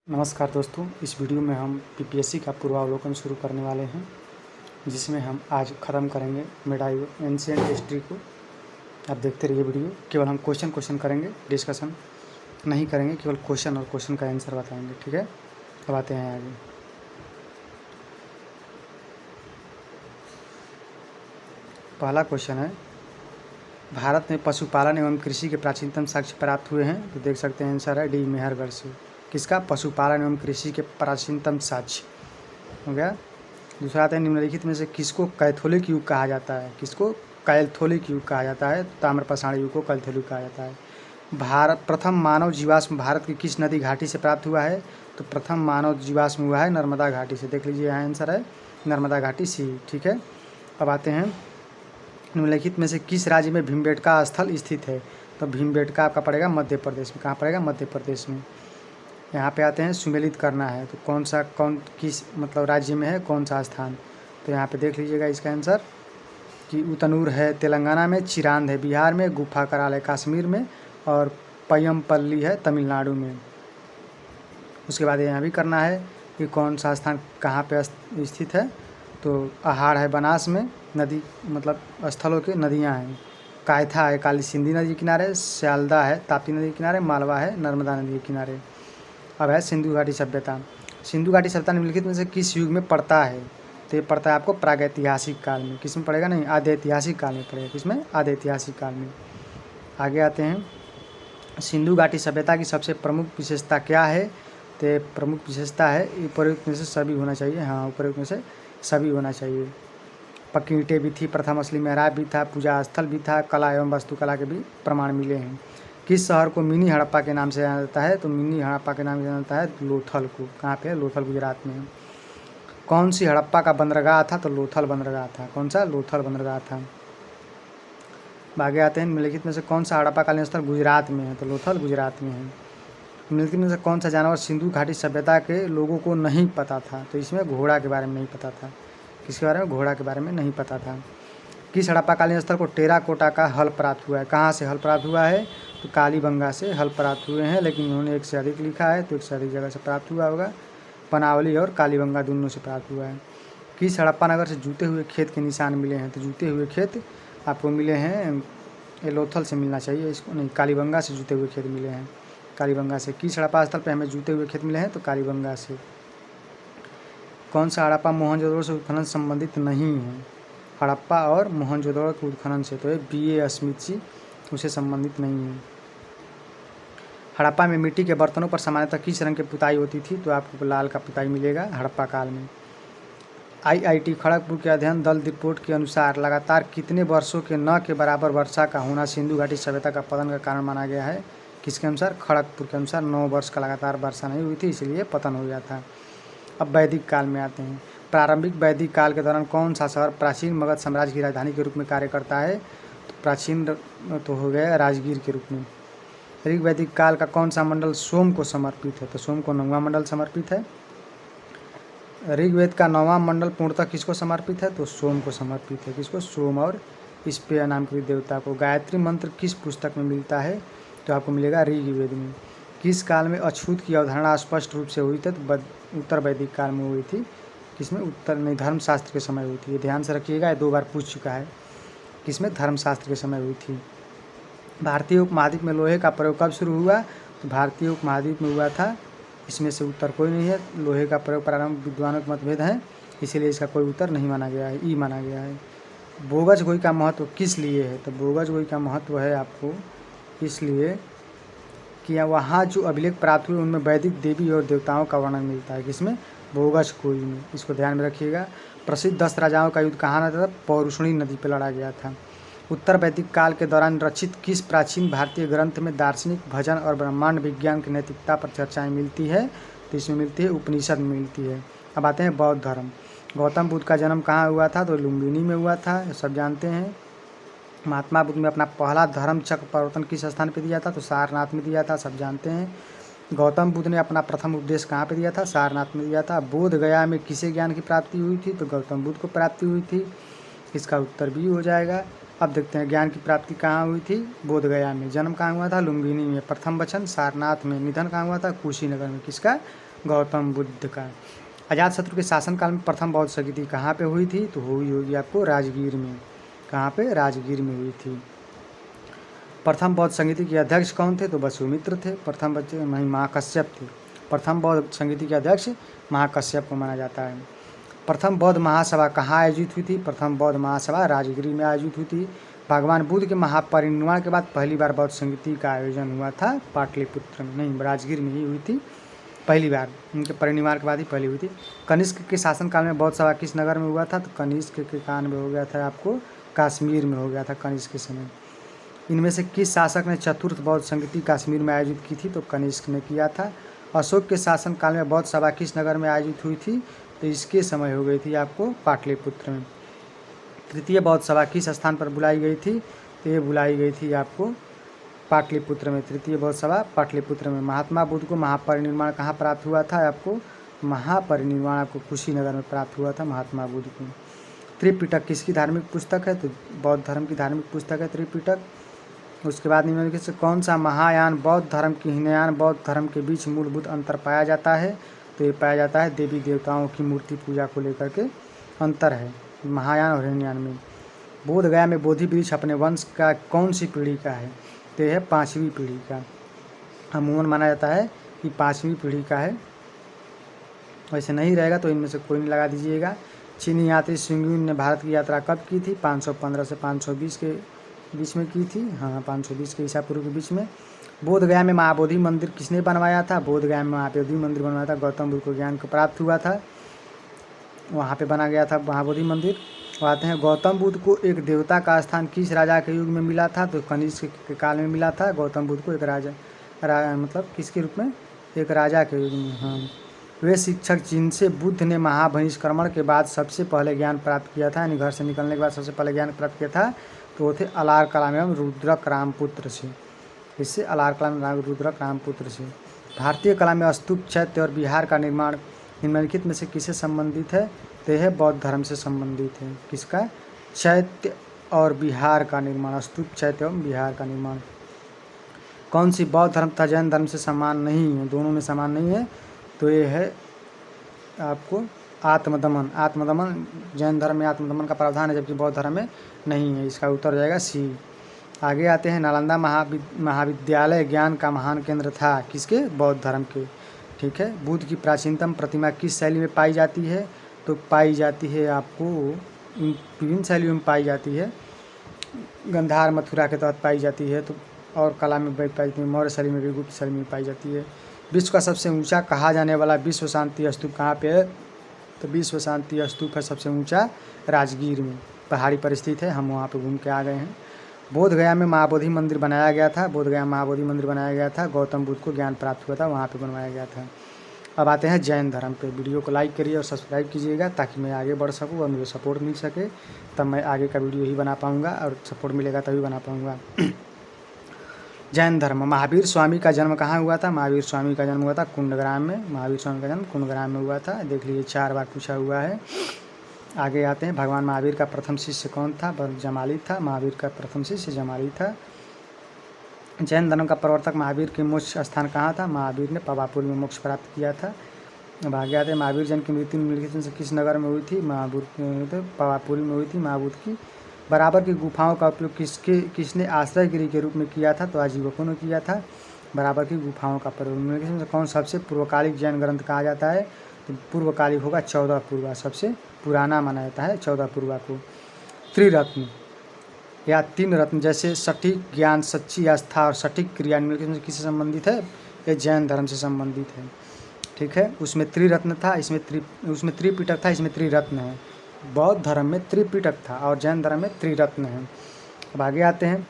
नमस्कार दोस्तों, इस वीडियो में हम पीपीएससी का पूर्वावलोकन शुरू करने वाले हैं, जिसमें हम आज ख़त्म करेंगे मेडाइवल एंशिएंट हिस्ट्री को। आप देखते रहिए वीडियो। केवल हम क्वेश्चन करेंगे, डिस्कशन नहीं करेंगे, केवल क्वेश्चन और क्वेश्चन का आंसर बताएंगे। ठीक है, अब आते हैं आगे। पहला क्वेश्चन है, भारत में पशुपालन एवं कृषि के प्राचीनतम साक्ष्य प्राप्त हुए हैं। तो देख सकते हैं आंसर है डी मेहरगढ़ से। किसका? पशुपालन एवं कृषि के प्राचीनतम साक्ष्य हो गया। दूसरा आता है, निम्नलिखित में से किसको कैथोलिक युग कहा जाता है? किसको कैथोलिक युग कहा जाता है? ताम्रपाषाण युग को कैथोलिक कहा जाता है। भारत प्रथम मानव जीवाश्म भारत की किस नदी घाटी से प्राप्त हुआ है? तो प्रथम मानव जीवाश्म हुआ है नर्मदा घाटी से। देख लीजिए, यहाँ आंसर है नर्मदा घाटी सी। ठीक है, अब आते हैं, निम्नलिखित में से किस राज्य में भीमबेटका स्थल स्थित है? तो भीमबेटका आपका पड़ेगा मध्य प्रदेश में। कहाँ पड़ेगा? मध्य प्रदेश में। यहाँ पे आते हैं, सुमेलित करना है तो किस मतलब राज्य में है, कौन सा स्थान? तो यहाँ पे देख लीजिएगा इसका आंसर कि उतनूर है तेलंगाना में, चिरांद है बिहार में, गुफा कराल है कश्मीर में और पय्यमपल्ली है तमिलनाडु में। उसके बाद यहाँ भी करना है कि कौन सा स्थान कहाँ पे स्थित है। तो अहाड़ है बनास में, नदी मतलब स्थलों की नदियाँ हैं। कायथा है काली सिंधी नदी के किनारे, स्यालदा है ताप्ती नदी के किनारे, मालवा है नर्मदा नदी के किनारे। अब है सिंधु घाटी सभ्यता। सिंधु घाटी सभ्यता निम्नलिखित में से किस युग में पड़ता है? तो ये पड़ता है आपको प्रागैतिहासिक काल में। किस में पड़ेगा? नहीं, आद्य ऐतिहासिक काल में पड़ेगा। किसमें? आद्य ऐतिहासिक काल में। आगे आते हैं, सिंधु घाटी सभ्यता की सबसे प्रमुख विशेषता क्या है? तो प्रमुख विशेषता है उपयुक्त में से सभी होना चाहिए। हाँ, उपयुक्त में से सभी होना चाहिए। पक्की ईंटें भी थी, प्रथम असली मेहराब भी था, पूजा स्थल भी था, कला एवं वास्तुकला के भी प्रमाण मिले हैं। किस शहर को मिनी हड़प्पा के नाम से जाना जाता है? तो मिनी हड़प्पा के नाम से जाना जाता है लोथल को। कहाँ पे है? लोथल गुजरात में। कौन सी हड़प्पा का बंदरगाह था? तो लोथल बंदरगाह था। कौन सा? लोथल बंदरगाह था। आगे आते हैं, निम्नलिखित में से कौन सा हड़प्पा कालीन स्थल गुजरात में है? तो लोथल गुजरात में है। निम्नलिखित में से कौन सा जानवर सिंधु घाटी सभ्यता के लोगों को नहीं पता था? तो इसमें घोड़ा के बारे में नहीं पता था। किसके बारे में? घोड़ा के बारे में नहीं पता था। किस हड़प्पा कालीन स्थल को टेराकोटा का हल प्राप्त हुआ है? कहाँ से हल प्राप्त हुआ है? तो कालीबंगा से हल प्राप्त हुए हैं, लेकिन उन्होंने एक से अधिक लिखा है तो एक से अधिक जगह से प्राप्त हुआ होगा। पनावली और कालीबंगा दोनों से प्राप्त हुआ है। किस हड़प्पा नगर से जूते हुए खेत के निशान मिले हैं? तो जूते हुए खेत आपको मिले हैं, ये लोथल से मिलना चाहिए इसको, नहीं, कालीबंगा से जूते हुए खेत मिले हैं। कालीबंगा से। किस हड़प्पा स्थल पर हमें जूते हुए खेत मिले हैं? तो कालीबंगा से। कौन सा हड़प्पा मोहनजोदड़ो से उत्खनन संबंधित नहीं है? हड़प्पा और मोहनजोदड़ो के उत्खनन से तो ये B.A. स्मिथ जी उसे संबंधित नहीं है। हड़प्पा में मिट्टी के बर्तनों पर सामान्यतः किस रंग की पुताई होती थी? तो आपको लाल का पुताई मिलेगा हड़प्पा काल में। IIT खड़गपुर के अध्ययन दल रिपोर्ट के अनुसार लगातार कितने वर्षों के न के बराबर वर्षा का होना सिंधु घाटी सभ्यता का पतन का कारण माना गया है? किसके अनुसार? खड़गपुर के अनुसार 9 वर्ष का लगातार वर्षा नहीं हुई थी, इसलिए पतन हो गया था। अब वैदिक काल में आते हैं। प्रारंभिक वैदिक काल के दौरान कौन सा शहर प्राचीन मगध साम्राज्य की राजधानी के रूप में कार्य करता है? तो प्राचीन तो हो गया राजगीर के रूप में। ऋग वैदिक काल का कौन सा मंडल सोम को समर्पित है? तो सोम को 9वां मंडल समर्पित है। ऋग्वेद का 9वां मंडल पूर्णतः किसको समर्पित है? तो सोम को समर्पित है। किसको? सोम और स्पेय नाम के देवता को। गायत्री मंत्र किस पुस्तक में मिलता है? तो आपको मिलेगा ऋग्वेद में। किस काल में अछूत की अवधारणा स्पष्ट रूप से हुई थी? तो उत्तर वैदिक काल में हुई थी। किसमें? उत्तर में धर्मशास्त्र के समय हुई थी। ये ध्यान से रखिएगा, ये 2 बार पूछ चुका है। किसमें? धर्मशास्त्र के समय हुई थी। भारतीय उपमहाद्वीप में लोहे का प्रयोग कब शुरू हुआ? तो भारतीय उपमहाद्वीप में हुआ था। इसमें से उत्तर कोई नहीं है। लोहे का प्रयोग प्रारंभ विद्वानों के मतभेद हैं, इसीलिए इसका कोई उत्तर नहीं माना गया है, ई माना गया है। बोगज गोई का महत्व किस लिए है? तो बोगज गोई का महत्व है आपको इसलिए कि वहाँ जो अभिलेख प्राप्त हुए उनमें वैदिक देवी और देवताओं का वर्णन मिलता है। किसमें? बोगज गोई में। इसको ध्यान में रखिएगा। प्रसिद्ध 10 राजाओं का युद्ध कहाँ लड़ा था? पौरुषणी नदी पर लड़ा गया था। उत्तर वैदिक काल के दौरान रचित किस प्राचीन भारतीय ग्रंथ में दार्शनिक, भजन और ब्रह्मांड विज्ञान की नैतिकता पर चर्चाएं मिलती है? तो इसमें मिलती है उपनिषद में मिलती है। अब आते हैं बौद्ध धर्म। गौतम बुद्ध का जन्म कहाँ हुआ था? तो लुम्बिनी में हुआ था, सब जानते हैं। महात्मा बुद्ध ने अपना पहला धर्म चक्र प्रवर्तन किस स्थान पर दिया था? तो सारनाथ में दिया था, सब जानते हैं। गौतम बुद्ध ने अपना प्रथम उपदेश कहाँ पे दिया था? सारनाथ में दिया था। बोध गया में किसे ज्ञान की प्राप्ति हुई थी? तो गौतम बुद्ध को प्राप्ति हुई थी। इसका उत्तर भी हो जाएगा। अब देखते हैं ज्ञान की प्राप्ति कहाँ हुई थी? बोध गया में। जन्म कहाँ हुआ था? लुम्बिनी में। प्रथम वचन सारनाथ में। निधन कहाँ हुआ था? कुशीनगर में। किसका? गौतम बुद्ध का। अजातशत्रु के शासनकाल में प्रथम बौद्ध संगीति कहाँ पे हुई थी? तो हुई होगी आपको राजगीर में। कहाँ पे? राजगीर में हुई थी। प्रथम बौद्ध संगीति के अध्यक्ष कौन थे? तो वसुमित्र थे। प्रथम बच्चे महाकश्यप थे। प्रथम बौद्ध संगीति के अध्यक्ष महाकश्यप को माना जाता है। प्रथम बौद्ध महासभा कहाँ आयोजित हुई थी? प्रथम बौद्ध महासभा राजगिरी में आयोजित हुई थी। भगवान बुद्ध के महापरिनिर्वाण के बाद पहली बार बौद्ध संगीति का आयोजन हुआ था पाटलिपुत्र में, नहीं राजगीर में ही हुई थी पहली बार। उनके परिनिर्वाण के बाद ही पहली हुई थी। कनिष्क के शासनकाल में बौद्ध सभा किस नगर में हुआ था? तो कनिष्क के काल में हो गया था आपको कश्मीर में हो गया था कनिष्क के समय। इनमें से किस शासक ने चतुर्थ बौद्ध संगीति कश्मीर में आयोजित की थी? तो कनिष्क ने किया था। अशोक के शासनकाल में बौद्ध सभा किस नगर में आयोजित हुई थी? तो इसके समय हो गई थी आपको पाटलिपुत्र में। तृतीय बौद्ध सभा किस स्थान पर बुलाई गई थी? तो ये बुलाई गई थी आपको पाटलिपुत्र में। तृतीय बौद्ध सभा पाटलिपुत्र में। महात्मा बुद्ध को महापरिनिर्वाण कहाँ प्राप्त हुआ था? आपको महापरिनिर्वाण आपको कुशीनगर में प्राप्त हुआ था महात्मा बुद्ध को। त्रिपिटक किसकी धार्मिक पुस्तक है? तो बौद्ध धर्म की धार्मिक पुस्तक है त्रिपिटक। उसके बाद निम्नलिखित से कौन सा महायान बौद्ध धर्म की हीनयान बौद्ध धर्म के बीच मूलभूत अंतर पाया जाता है? तो ये पाया जाता है देवी देवताओं की मूर्ति पूजा को लेकर के अंतर है महायान और हीनयान में। बोध गया में बोधि वृक्ष अपने वंश का कौन सी पीढ़ी का है? तो यह है 5वीं पीढ़ी का। अमूमन माना जाता है कि 5वीं पीढ़ी का है। वैसे नहीं रहेगा तो इनमें से कोई नहीं लगा दीजिएगा। चीनी यात्री सुंगयुन ने भारत की यात्रा कब की थी? 515 से 520 के बीच में की थी। हाँ 520 के ईसा पूर्व के बीच में। बोध गया में महाबोधि मंदिर किसने बनवाया था? बोध गया में महाबोधि मंदिर बनवाया था गौतम बुद्ध को ज्ञान को प्राप्त हुआ था, वहाँ पे बना गया था महाबोधि मंदिर। आते हैं गौतम बुद्ध को एक देवता का स्थान किस राजा के युग में मिला था? तो कनिष्क के काल में मिला था गौतम बुद्ध को एक मतलब किसके रूप में? एक राजा के युग में। हाँ वे शिक्षक जिनसे बुद्ध ने महाबहिष्करण के बाद सबसे पहले ज्ञान प्राप्त किया था, यानी घर से निकलने के बाद सबसे पहले ज्ञान प्राप्त किया था, तो वो थे अलार कलाम एवं रुद्रक रामपुत्र से। इससे अलार कलाम रुद्रक रामपुत्र से। भारतीय कला में स्तूप चैत्य और विहार का निर्माण निम्नलिखित में से किससे संबंधित है? तो यह बौद्ध धर्म से संबंधित है। किसका? चैत्य और विहार का निर्माण। स्तूप चैत्य एवं विहार का निर्माण। कौन सी बौद्ध धर्म तथा जैन धर्म से समान नहीं है? दोनों में समान नहीं है। तो ये है आपको आत्मदमन। आत्मदमन जैन धर्म में आत्मदमन का प्रावधान है, जबकि बौद्ध धर्म में नहीं है। इसका उत्तर हो जाएगा सी। आगे आते हैं नालंदा महाविद्यालय ज्ञान का महान केंद्र था किसके? बौद्ध धर्म के। ठीक है। बुद्ध की प्राचीनतम प्रतिमा किस शैली में पाई जाती है? तो पाई जाती है आपको विभिन्न शैलियों में पाई जाती है। गंधार मथुरा के तहत पाई जाती है, तो और कला में पाई जाती है, मौर्य शैली में भी, गुप्त शैली में पाई जाती है। विश्व का सबसे ऊंचा कहा जाने वाला विश्व शांति स्तूप कहाँ पे है? तो विश्व शांति स्तूप है सबसे ऊंचा राजगीर में, पहाड़ी पर स्थित है। हम वहाँ पे घूम के आ गए हैं। बोध गया में महाबोधि मंदिर बनाया गया था। बोध गया महाबोधि मंदिर बनाया गया था, गौतम बुद्ध को ज्ञान प्राप्त हुआ था, वहाँ पे बनवाया गया था। अब आते हैं जैन धर्म पे। वीडियो को लाइक करिए और सब्सक्राइब कीजिएगा ताकि मैं आगे बढ़ सकूँ और मुझे सपोर्ट मिल सके, तब मैं आगे का वीडियो ही बना पाऊँगा, और सपोर्ट मिलेगा तभी बना पाऊँगा। जैन धर्म। महावीर स्वामी का जन्म कहाँ हुआ था? महावीर स्वामी का जन्म हुआ था कुंडग्राम में। महावीर स्वामी का जन्म कुंडग्राम में हुआ था। देख लीजिए 4 बार पूछा हुआ है। आगे आते हैं भगवान महावीर का प्रथम शिष्य कौन था? जमाली था। महावीर का प्रथम शिष्य जमाली था। जैन धर्म का प्रवर्तक महावीर के मोक्ष स्थान कहाँ था? महावीर ने पवापुर में मोक्ष प्राप्त किया था। अब आगे आते हैं महावीर जैन की मृत्यु निम्नलिखित से किस नगर में हुई थी? पवापुर में हुई थी। महाबुद्ध की बराबर की गुफाओं का उपयोग किसने आश्रय गृह के रूप में किया था? तो आजीवकों ने किया था बराबर की गुफाओं का प्रयोग। निम्नलिखित से कौन सबसे पूर्वकालिक जैन ग्रंथ कहा जाता है? तो पूर्वकालिक होगा 14 पूर्वा, सबसे पुराना माना जाता है 14 पूर्वा को। त्रिरत्न या 3 रत्न जैसे सटीक ज्ञान, सच्ची आस्था और सटीक क्रिया निम्नलिखित में किससे संबंधित है? ये जैन धर्म से संबंधित है। ठीक है। उसमें त्रिरत्न था, उसमें त्रिपिटक था, इसमें त्रिरत्न है। बौद्ध धर्म में त्रिपिटक था और जैन धर्म में त्रिरत्न है। अब आगे आते हैं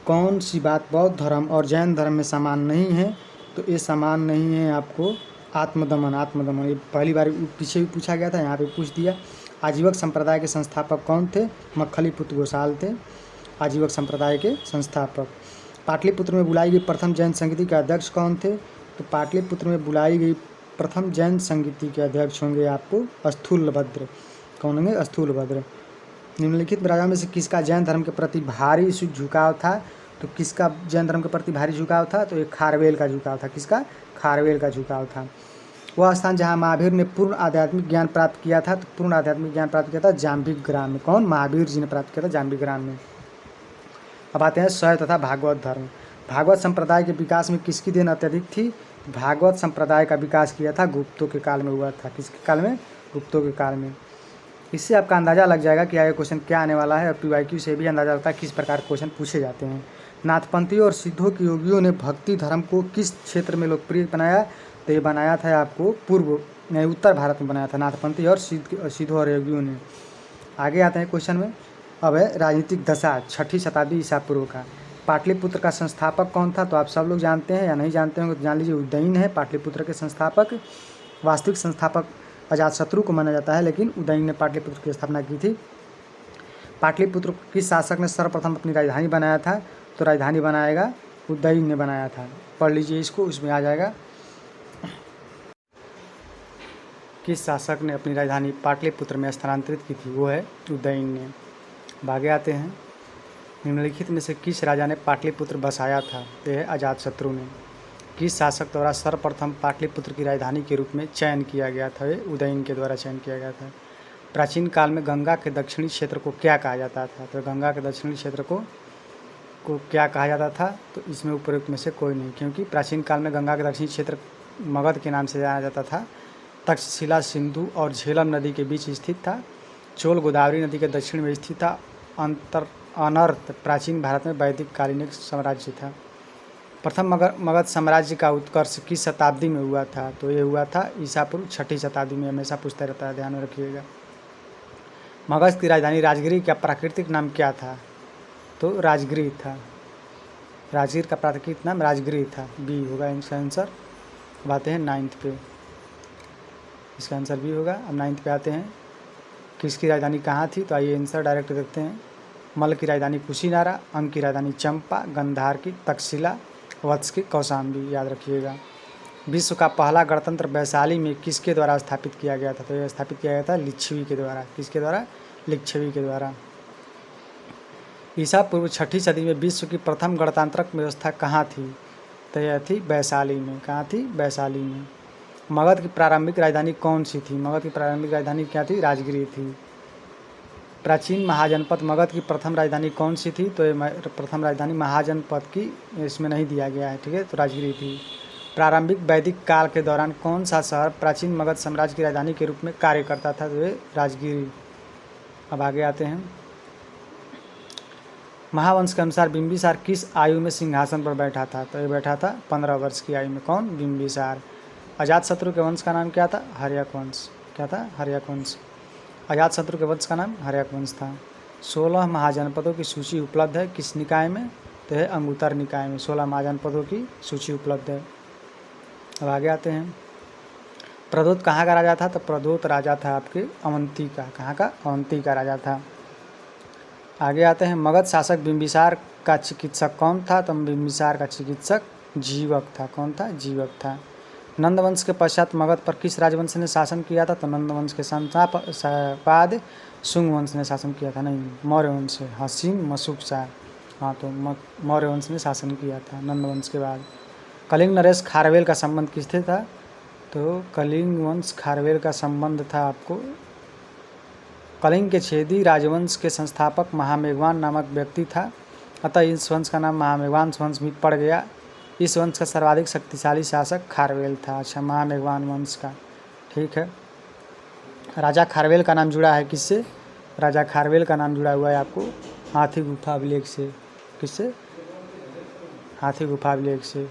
कौन सी बात बौद्ध धर्म और जैन धर्म में समान नहीं है? तो ये समान नहीं है आपको आत्मदमन। आत्मदमन ये पहली बार पीछे भी पूछा गया था, यहाँ पे पूछ दिया। आजीवक संप्रदाय के संस्थापक कौन थे? मक्खलीपुत्र गोसाल थे आजीवक संप्रदाय के संस्थापक। पाटलिपुत्र में बुलाई गई प्रथम जैन संगीति के अध्यक्ष कौन थे? तो पाटलिपुत्र में बुलाई गई प्रथम जैन संगीति के अध्यक्ष होंगे आपको स्थूलभद्र। कौन होंगे? स्थूलभद्र। निम्नलिखित राजाओं में से किसका जैन धर्म के प्रति भारी झुकाव था? तो किसका जैन धर्म के प्रति भारी झुकाव था? तो एक खारवेल का झुकाव था। किसका? खारवेल का झुकाव था। वह स्थान जहाँ महावीर ने पूर्ण आध्यात्मिक ज्ञान प्राप्त किया था, तो पूर्ण आध्यात्मिक ज्ञान प्राप्त किया था जाम्बिक ग्राम में। कौन? महावीर जी ने प्राप्त किया था जाम्बिक ग्राम में। अब आते हैं शैव तथा भागवत धर्म। भागवत संप्रदाय के विकास में किसकी देन अत्यधिक थी? भागवत संप्रदाय का विकास किया था गुप्तों के काल में हुआ था। किसके काल में? गुप्तों के काल में। इससे आपका अंदाज़ा लग जाएगा कि आगे क्वेश्चन क्या आने वाला है, और PYQ से भी अंदाज़ा होता है किस प्रकार क्वेश्चन पूछे जाते हैं। नाथपंथी और सिद्धों के योगियों ने भक्ति धर्म को किस क्षेत्र में लोकप्रिय बनाया? तो ये बनाया था आपको उत्तर भारत में बनाया था नाथपंथी और सिद्धों और योगियों ने। आगे आते हैं क्वेश्चन में। अब है राजनीतिक दशा 6ठी शताब्दी ईसा पूर्व का। पाटलिपुत्र का संस्थापक कौन था? तो आप सब लोग जानते हैं या नहीं जानते होंगे तो जान लीजिए, उदयन है पाटलिपुत्र के संस्थापक। वास्तविक संस्थापक अजातशत्रु को माना जाता है, लेकिन उदयन ने पाटलिपुत्र की स्थापना की थी। पाटलिपुत्र किस शासक ने सर्वप्रथम अपनी राजधानी बनाया था? तो राजधानी बनाएगा उदयन ने बनाया था। पढ़ लीजिए इसको, उसमें आ जाएगा किस शासक ने अपनी राजधानी पाटलिपुत्र में स्थानांतरित की थी, वो है उदयन ने। अब आगे आते हैं। निम्नलिखित में से किस राजा ने पाटलिपुत्र बसाया था? तो यह अजातशत्रु ने। किस शासक द्वारा सर्वप्रथम पाटलिपुत्र की राजधानी के रूप में चयन किया गया था? ये उदयन के द्वारा चयन किया गया था। प्राचीन काल में गंगा के दक्षिणी क्षेत्र को क्या कहा जाता था? तो गंगा के दक्षिणी क्षेत्र को क्या कहा जाता था? तो इसमें उपयुक्त में से कोई नहीं, क्योंकि प्राचीन काल में गंगा के दक्षिणी क्षेत्र मगध के नाम से जाना जाता था। तक्षशिला सिंधु और झेलम नदी के बीच स्थित था। चोल गोदावरी नदी के दक्षिण में स्थित था। अनर्त प्राचीन भारत में वैदिक कालीन एक साम्राज्य था। प्रथम मगध साम्राज्य का उत्कर्ष किस शताब्दी में हुआ था? तो ये हुआ था ईसा पूर्व 6ठी शताब्दी में। हमेशा पूछता रहता है, ध्यान में रखिएगा। मगध की राजधानी राजगिरी का प्राकृतिक नाम क्या था? तो राजगिरी था। राजगिर का प्राकृतिक नाम राजगिरी था। बी होगा इसका आंसर। अब आते हैं 9th पे, इसका आंसर बी होगा। अब 9th पे आते हैं। किसकी राजधानी कहाँ थी? तो आइए आंसर डायरेक्ट देखते हैं। मल की राजधानी कुशीनारा, अंग की राजधानी चंपा, गंधार की तक्षशिला, वत्स की कौशाम्बी। याद रखिएगा। विश्व का पहला गणतंत्र वैशाली में किसके द्वारा स्थापित किया गया था? तो यह स्थापित किया गया था लिच्छवी के द्वारा। किसके द्वारा? लिच्छवी के द्वारा। ईसा पूर्व 6ठी सदी में विश्व की प्रथम गणतांत्रिक व्यवस्था कहाँ थी? तो यह थी वैशाली में। कहाँ थी? वैशाली में। मगध की प्रारंभिक राजधानी कौन सी थी? मगध की प्रारंभिक राजधानी क्या थी? राजगिरी थी। प्राचीन महाजनपद मगध की प्रथम राजधानी कौन सी थी? तो ये प्रथम राजधानी महाजनपद की इसमें नहीं दिया गया है, ठीक है, तो राजगिरी थी। प्रारंभिक वैदिक काल के दौरान कौन सा शहर प्राचीन मगध साम्राज्य की राजधानी के रूप में कार्य करता था? तो ये राजगिरी। अब आगे आते हैं। महावंश के अनुसार बिंबिसार किस आयु में सिंहासन पर बैठा था? तो ये बैठा था 15 वर्ष की आयु में। कौन? बिंबिसार। अजातशत्रु के वंश का नाम क्या था? हर्यक वंश। क्या था? हर्यक वंश। अजातशत्रु के वंश का नाम हर्यक वंश था। 16 महाजनपदों की सूची उपलब्ध है किस निकाय में? तो है अंगुत्तर निकाय में। 16 महाजनपदों की सूची उपलब्ध है। अब आगे आते हैं। प्रद्योत कहाँ का राजा था? तो प्रद्योत राजा था आपके अवंती का। कहाँ का? अवंती का राजा था। आगे आते हैं। मगध शासक बिंबिसार का चिकित्सक कौन था? तो बिंबिसार का चिकित्सक जीवक था। कौन था? जीवक था। नंदवंश के पश्चात मगध पर किस राजवंश ने शासन किया था? तो नंदवंश के बाद शुंग वंश ने शासन किया था। नहीं, मौर्य वंश से हसीन मसूक शाह। हाँ, तो मौर्य वंश ने शासन किया था नंदवंश के बाद। कलिंग नरेश खारवेल का संबंध किससे था? तो कलिंग वंश खारवेल का संबंध था आपको कलिंग के छेदी राजवंश के संस्थापक महामेघवान नामक व्यक्ति था। अतः इस वंश का नाम महामेघवान वंश भी पड़ गया। इस वंश का सर्वाधिक शक्तिशाली शासक खारवेल था। अच्छा, महामेघवान वंश का, ठीक है। राजा खारवेल का नाम जुड़ा है किससे? राजा खारवेल का नाम जुड़ा हुआ है आपको हाथी गुफा अभिलेख से। किससे? हाथी गुफा अभिलेख से।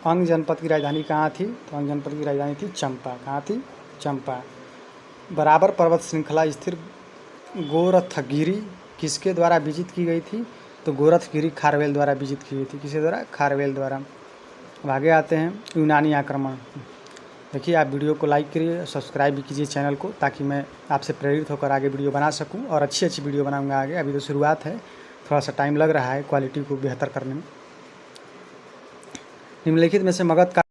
अंग जनपद की राजधानी कहाँ थी? तो अंग जनपद की राजधानी थी चंपा। कहाँ थी? चंपा। बराबर पर्वत श्रृंखला स्थिर गोरथगिरी किसके द्वारा विजित की गई थी? तो गोरथगिरी खारवेल द्वारा विजित की गई थी। किसके द्वारा? खारवेल द्वारा। अब आगे आते हैं। यूनानी आक्रमण। देखिए, आप वीडियो को लाइक करिए, सब्सक्राइब भी कीजिए चैनल को, ताकि मैं आपसे प्रेरित होकर आगे वीडियो बना सकूं और अच्छी अच्छी वीडियो बनाऊंगा आगे। अभी तो शुरुआत है, थोड़ा सा टाइम लग रहा है क्वालिटी को बेहतर करने में। निम्नलिखित में से मगध का